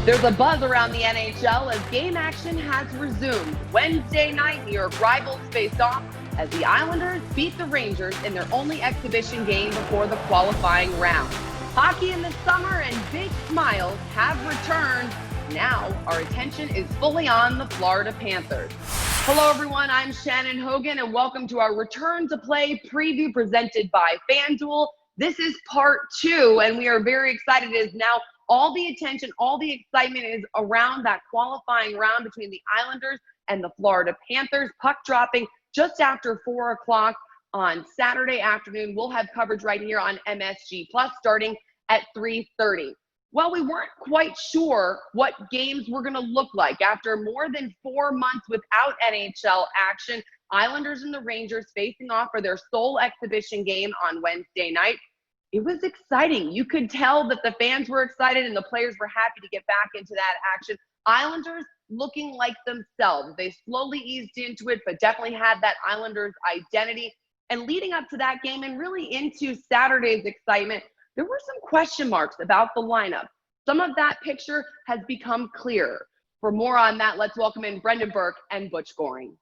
There's a buzz around the NHL as game action has resumed. Wednesday night, New York rivals faced off as the Islanders beat the Rangers in their only exhibition game before the qualifying round. Hockey in the summer and big smiles have returned. Now our attention is fully on the Florida Panthers. Hello everyone, I'm Shannon Hogan and welcome to our Return to Play preview presented by FanDuel. This is part 2 and we are very excited as now all the attention, all the excitement is around that qualifying round between the Islanders and the Florida Panthers. Puck dropping just after 4 o'clock on Saturday afternoon. We'll have coverage right here on MSG Plus starting at 3:30. Well, we weren't quite sure what games were going to look like after more than 4 months without NHL action. Islanders and the Rangers facing off for their sole exhibition game on Wednesday night. It was exciting. You could tell that the fans were excited and the players were happy to get back into that action. Islanders looking like themselves. They slowly eased into it, but definitely had that Islanders identity. And leading up to that game and really into Saturday's excitement, there were some question marks about the lineup. Some of that picture has become clearer. For more on that, let's welcome in Brendan Burke and Butch Goring.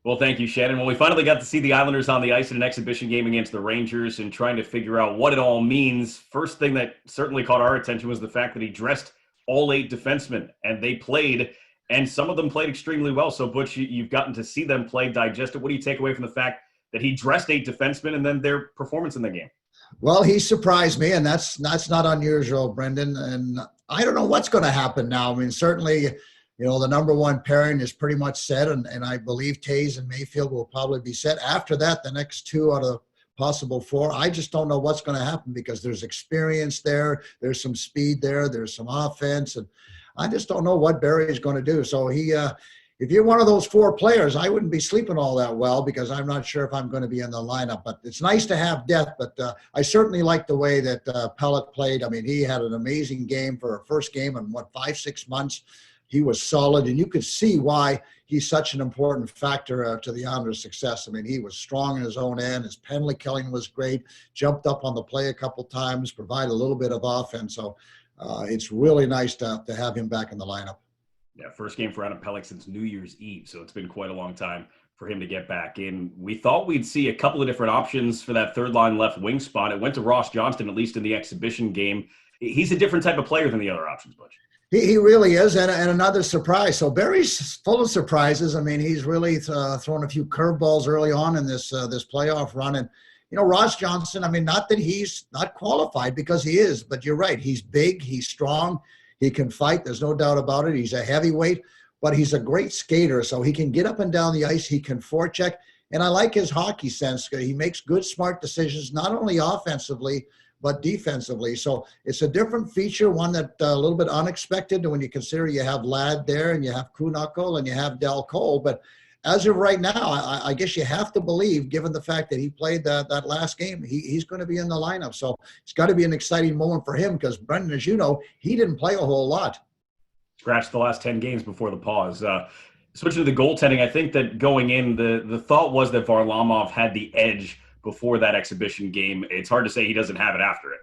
Well, thank you, Shannon. Well, we finally got to see the Islanders on the ice in an exhibition game against the Rangers and trying to figure out what it all means. First thing that certainly caught our attention was the fact that he dressed all 8 defensemen, and they played, and some of them played extremely well. So, Butch, you've gotten to see them play, digest it. What do you take away from the fact that he dressed 8 defensemen and then their performance in the game? Well, he surprised me, and that's not unusual, Brendan. And I don't know what's going to happen now. I mean, certainly, you know, the number one pairing is pretty much set, and I believe Toews and Mayfield will probably be set. After that, the next 2 out of the possible 4, I just don't know what's going to happen because there's experience there, there's some speed there, there's some offense, and I just don't know what Barry is going to do. So if you're one of those 4 players, I wouldn't be sleeping all that well because I'm not sure if I'm going to be in the lineup. But it's nice to have depth, but I certainly like the way that Pelech played. I mean, he had an amazing game for a first game in, 5-6 months. He was solid, and you could see why he's such an important factor to the Islanders' success. I mean, he was strong in his own end. His penalty killing was great, jumped up on the play a couple times, provided a little bit of offense. So it's really nice to have him back in the lineup. Yeah, first game for Adam Pelech since New Year's Eve, so it's been quite a long time for him to get back in. We thought we'd see a couple of different options for that third-line left wing spot. It went to Ross Johnston, at least in the exhibition game. He's a different type of player than the other options, Butch. He really is, and another surprise. So Barry's full of surprises. I mean, he's really thrown a few curveballs early on in this playoff run. And, you know, Ross Johnston, I mean, not that he's not qualified because he is, but you're right. He's big, he's strong, he can fight. There's no doubt about it. He's a heavyweight, but he's a great skater. So he can get up and down the ice. He can forecheck. And I like his hockey sense. He makes good, smart decisions, not only offensively, but defensively. So it's a different feature, one that a little bit unexpected when you consider you have Ladd there and you have Kuhnhackl and you have Del Cole. But as of right now, I guess you have to believe, given the fact that he played that last game, he's going to be in the lineup. So it's got to be an exciting moment for him because, Brendan, as you know, he didn't play a whole lot. Scratched the last 10 games before the pause. Switching to the goaltending, I think that going in, the thought was that Varlamov had the edge before that exhibition game. It's hard to say he doesn't have it after it.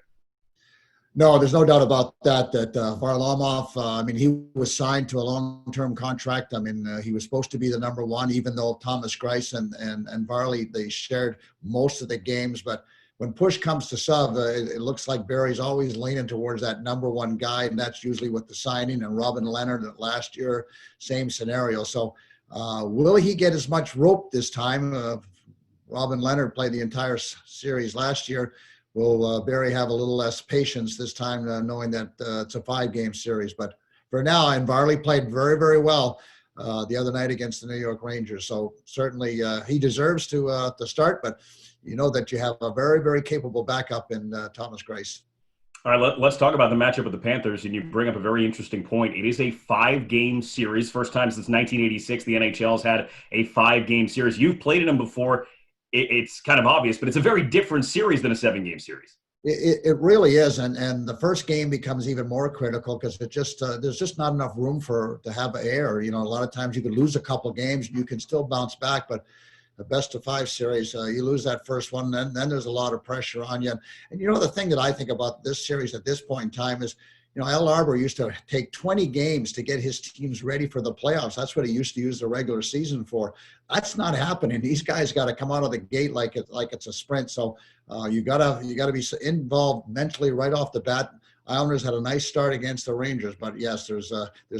No, there's no doubt about that, Varlamov, I mean, he was signed to a long-term contract. I mean, he was supposed to be the number 1, even though Thomas Greiss and Varley, they shared most of the games. But when push comes to shove, it looks like Barry's always leaning towards that number 1 guy, and that's usually with the signing. And Robin Leonard last year, same scenario. So will he get as much rope this time? Robin Leonard played the entire series last year. Will Barry have a little less patience this time, knowing that it's a 5-game series? But for now, and Varley played very, very well the other night against the New York Rangers. So certainly he deserves to start, but you know that you have a very, very capable backup in Thomas Greiss. All right, let's talk about the matchup with the Panthers, and you bring up a very interesting point. It is a 5-game series. First time since 1986 the NHL's had a 5-game series. You've played in them before. It's kind of obvious, but it's a very different series than a 7-game series. It really is, and the first game becomes even more critical because it just there's just not enough room to have air. You know, a lot of times you could lose a couple games and you can still bounce back, but the best of 5 series, you lose that first one, then there's a lot of pressure on you. And you know, the thing that I think about this series at this point in time is Al Arbor used to take 20 games to get his teams ready for the playoffs. That's what he used to use the regular season for. That's not happening. These guys got to come out of the gate like it's a sprint. So you gotta be involved mentally right off the bat. Islanders had a nice start against the Rangers, but yes, there's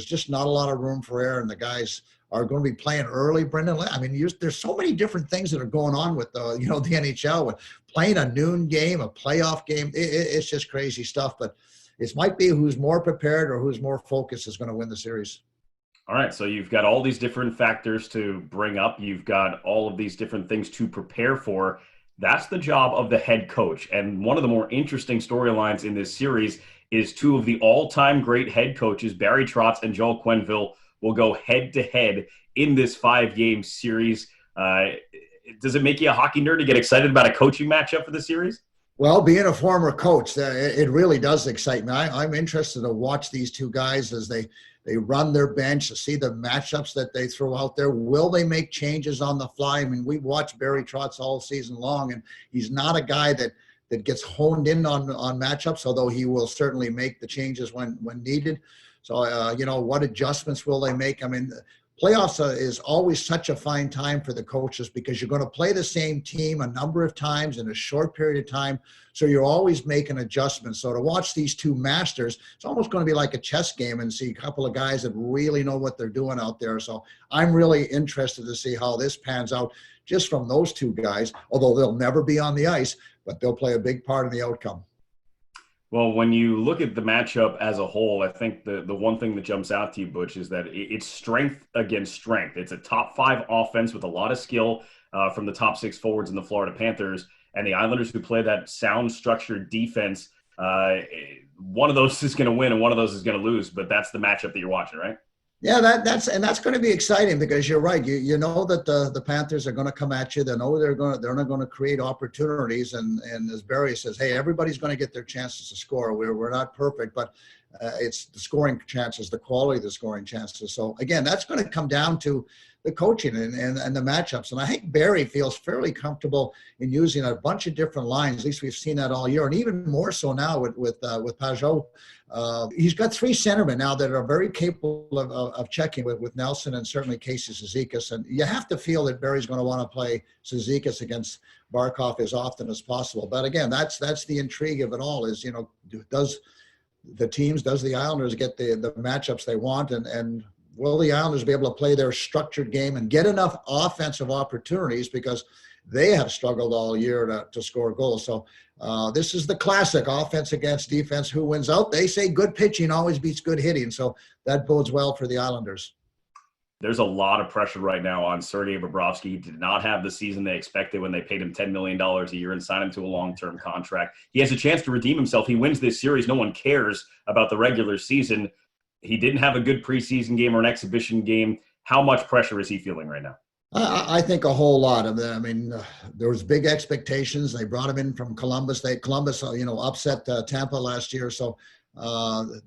just not a lot of room for error, and the guys are going to be playing early. Brendan, I mean, there's so many different things that are going on with the NHL, with playing a noon game, a playoff game. It's just crazy stuff. But it might be who's more prepared or who's more focused is going to win the series. All right, so you've got all these different factors to bring up. You've got all of these different things to prepare for. That's the job of the head coach. And one of the more interesting storylines in this series is two of the all-time great head coaches, Barry Trotz and Joel Quenneville, will go head-to-head in this 5-game series. Does it make you a hockey nerd to get excited about a coaching matchup for the series? Well, being a former coach, it really does excite me. I'm interested to watch these two guys as they run their bench, to see the matchups that they throw out there. Will they make changes on the fly? I mean, we've watched Barry Trotz all season long, and he's not a guy that gets honed in on matchups, although he will certainly make the changes when needed. So, what adjustments will they make? I mean, playoffs is always such a fine time for the coaches because you're going to play the same team a number of times in a short period of time. So you're always making adjustments. So to watch these two masters, it's almost going to be like a chess game and see a couple of guys that really know what they're doing out there. So I'm really interested to see how this pans out just from those two guys, although they'll never be on the ice, but they'll play a big part in the outcome. Well, when you look at the matchup as a whole, I think the one thing that jumps out to you, Butch, is that it's strength against strength. It's a top 5 offense with a lot of skill from the top 6 forwards in the Florida Panthers, and the Islanders who play that sound, structured defense. One of those is going to win and one of those is going to lose, but that's the matchup that you're watching, right? Yeah, that's going to be exciting because you're right. You know that the Panthers are going to come at you. They know they're not going to create opportunities. And as Barry says, hey, everybody's going to get their chances to score. We're not perfect, but it's the scoring chances, the quality of the scoring chances. So again, that's going to come down to the coaching and the matchups. And I think Barry feels fairly comfortable in using a bunch of different lines. At least we've seen that all year, and even more so now with Pajot. He's got 3 centermen now that are very capable of checking with Nelson and certainly Casey Cizikas. And you have to feel that Barry's going to want to play Cizikas against Barkov as often as possible. But again, that's the intrigue of it all is, does the Islanders get the matchups they want, and will the Islanders be able to play their structured game and get enough offensive opportunities because they have struggled all year to score goals. So this is the classic offense against defense. Who wins out? They say good pitching always beats good hitting. So that bodes well for the Islanders. There's a lot of pressure right now on Sergei Bobrovsky. He did not have the season they expected when they paid him $10 million a year and signed him to a long-term contract. He has a chance to redeem himself. He wins this series. No one cares about the regular season. He didn't have a good preseason game or an exhibition game. How much pressure is he feeling right now? I think a whole lot of them. I mean, there was big expectations. They brought him in from Columbus. Columbus, upset Tampa last year. So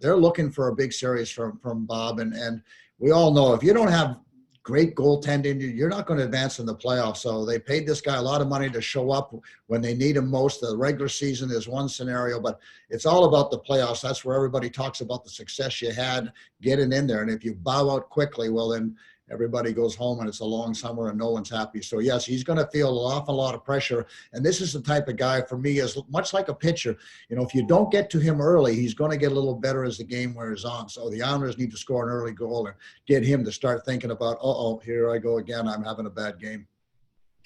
they're looking for a big series from Bob. And we all know if you don't have great goaltending, you're not going to advance in the playoffs. So they paid this guy a lot of money to show up when they need him most. The regular season is one scenario, but it's all about the playoffs. That's where everybody talks about the success you had getting in there. And if you bow out quickly, well, then everybody goes home and it's a long summer and no one's happy. So yes, he's going to feel an awful lot of pressure. And this is the type of guy for me is much like a pitcher. If you don't get to him early, he's going to get a little better as the game wears on. So the Islanders need to score an early goal and get him to start thinking about, here I go again. I'm having a bad game.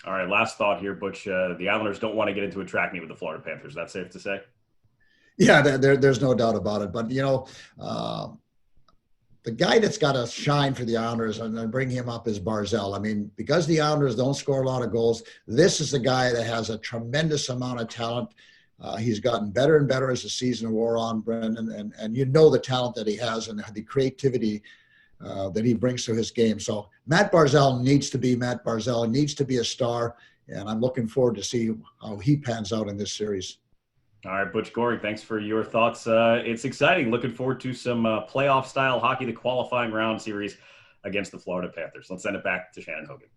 All right. Last thought here, Butch. The Islanders don't want to get into a track meet with the Florida Panthers. That's safe to say? Yeah, there's no doubt about it. But, the guy that's got to shine for the Islanders, and I bring him up, is Barzal. I mean, because the Islanders don't score a lot of goals, this is a guy that has a tremendous amount of talent. He's gotten better and better as the season wore on, Brendan, and the talent that he has and the creativity that he brings to his game. So Mat Barzal needs to be Mat Barzal. He needs to be a star, and I'm looking forward to see how he pans out in this series. All right, Butch Goring, thanks for your thoughts. It's exciting. Looking forward to some playoff-style hockey, the qualifying round series against the Florida Panthers. Let's send it back to Shannon Hogan.